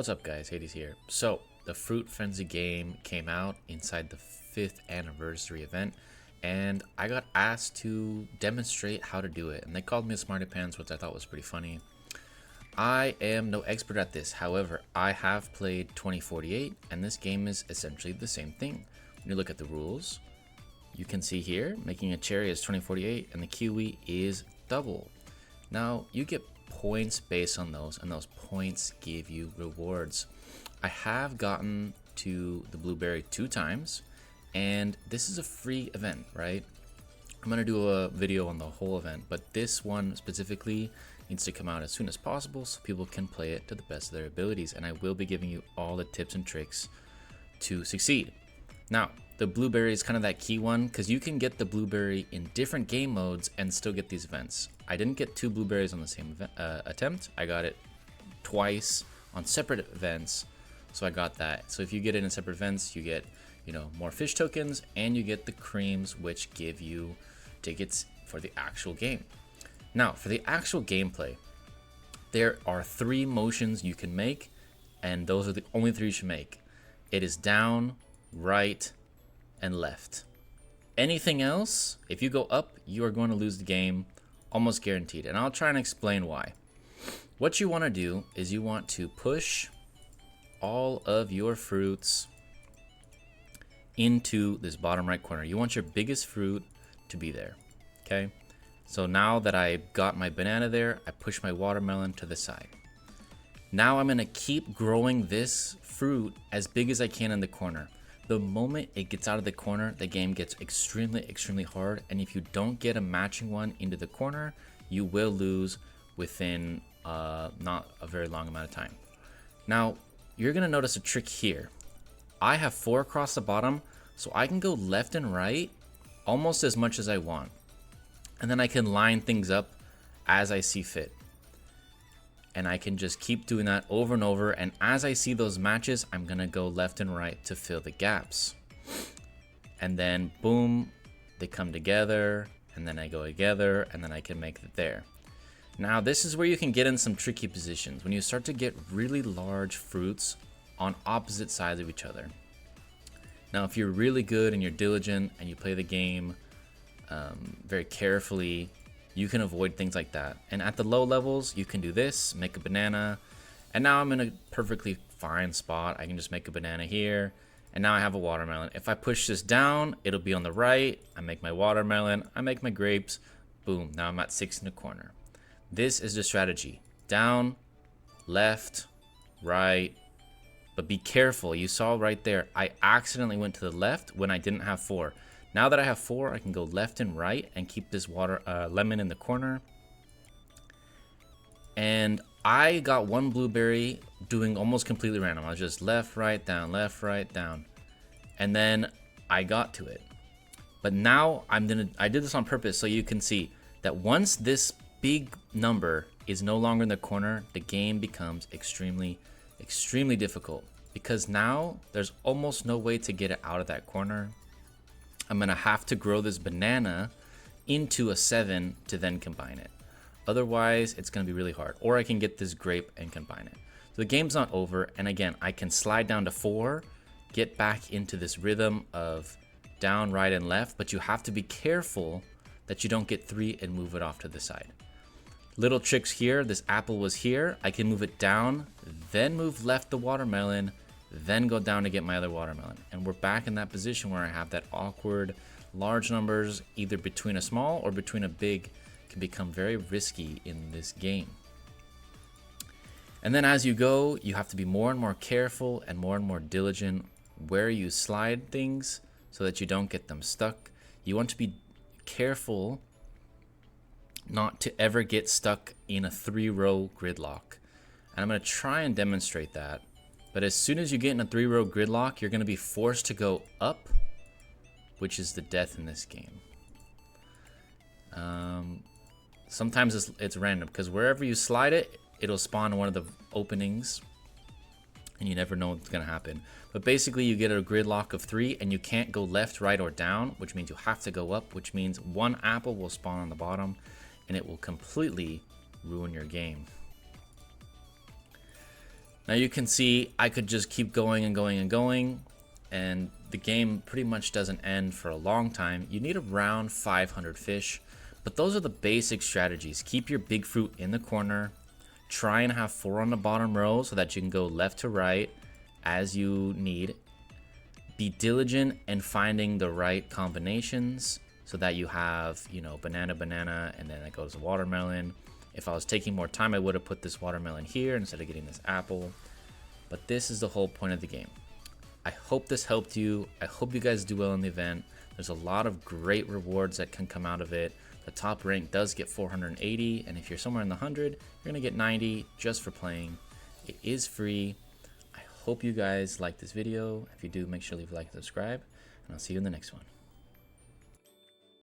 What's up guys, Hades here. So, the Fruit Frenzy game came out inside the 5th anniversary event and I got asked to demonstrate how to do it, and they called me a smarty pants, which I thought was pretty funny. I am no expert at this, however, I have played 2048 and this game is essentially the same thing. When you look at the rules, you can see here, making a cherry is 2048 and the kiwi is double. Now, you get points based on those, and those points give you rewards. I have gotten to the blueberry 2 times, and this is a free event, right? I'm gonna do a video on the whole event, but this one specifically needs to come out as soon as possible so people can play it to the best of their abilities, and I will be giving you all the tips and tricks to succeed. Now, the blueberry is kind of that key one because you can get the blueberry in different game modes and still get these events. I didn't get 2 blueberries on the same attempt. I got it twice on separate events, so I got that. So if you get it in separate events, you get, more fish tokens, and you get the creams, which give you tickets for the actual game. Now, for the actual gameplay, there are 3 motions you can make, and those are the only 3 you should make. It is down, right, and left. Anything else, if you go up, you are going to lose the game, almost guaranteed, and I'll try and explain why. What you want to do is you want to push all of your fruits into this bottom right corner. You want your biggest fruit to be there, okay? So now that I got my banana there, I push my watermelon to the side. Now I'm gonna keep growing this fruit as big as I can in the corner. The moment it gets out of the corner, the game gets extremely hard, and if you don't get a matching one into the corner, you will lose within not a very long amount of time. Now, you're gonna notice a trick here. I have 4 across the bottom, so I can go left and right almost as much as I want. And then I can line things up as I see fit. And I can just keep doing that over and over, and as I see those matches, I'm gonna go left and right to fill the gaps. And then boom, they come together, and then I go together, and then I can make it there. Now this is where you can get in some tricky positions, when you start to get really large fruits on opposite sides of each other. Now if you're really good and you're diligent and you play the game very carefully, you can avoid things like that. And at the low levels, you can do this, make a banana, and now I'm in a perfectly fine spot. I can just make a banana here, and now I have a watermelon. If I push this down, it'll be on the right. I make my watermelon, I make my grapes, boom, now I'm at 6 in the corner. This is the strategy. Down, left, right, but be careful. You saw right there, I accidentally went to the left when I didn't have 4. Now that I have 4, I can go left and right and keep this lemon in the corner. And I got 1 blueberry doing almost completely random. I was just left, right, down. And then I got to it. But now I did this on purpose so you can see that once this big number is no longer in the corner, the game becomes extremely difficult. Because now there's almost no way to get it out of that corner. I'm gonna have to grow this banana into a 7 to then combine it. Otherwise, it's gonna be really hard. Or I can get this grape and combine it. So the game's not over, and again, I can slide down to 4, get back into this rhythm of down, right, and left, but you have to be careful that you don't get 3 and move it off to the side. Little tricks here, this apple was here, I can move it down, then move left the watermelon, then go down to get my other watermelon. And we're back in that position where I have that awkward large numbers either between a small or between a big can become very risky in this game. And then as you go, you have to be more and more careful and more diligent where you slide things so that you don't get them stuck. You want to be careful not to ever get stuck in a 3-row gridlock. And I'm going to try and demonstrate that. But as soon as you get in a 3-row gridlock, you're going to be forced to go up, which is the death in this game. Sometimes it's random, because wherever you slide it, it'll spawn one of the openings, and you never know what's going to happen. But basically, you get a gridlock of 3, and you can't go left, right, or down, which means you have to go up, which means 1 apple will spawn on the bottom, and it will completely ruin your game. Now you can see I could just keep going and going and going, and the game pretty much doesn't end for a long time. You need around 500 fish, but those are the basic strategies. Keep your big fruit in the corner, try and have 4 on the bottom row so that you can go left to right as you need. Be diligent in finding the right combinations so that you have, you know, banana, banana, and then it goes to watermelon. If I was taking more time, I would have put this watermelon here instead of getting this apple. But this is the whole point of the game. I hope this helped you. I hope you guys do well in the event. There's a lot of great rewards that can come out of it. The top rank does get 480, and if you're somewhere in the 100, you're gonna get 90 just for playing. It is free. I hope you guys like this video. If you do, make sure to leave a like and subscribe, and I'll see you in the next one.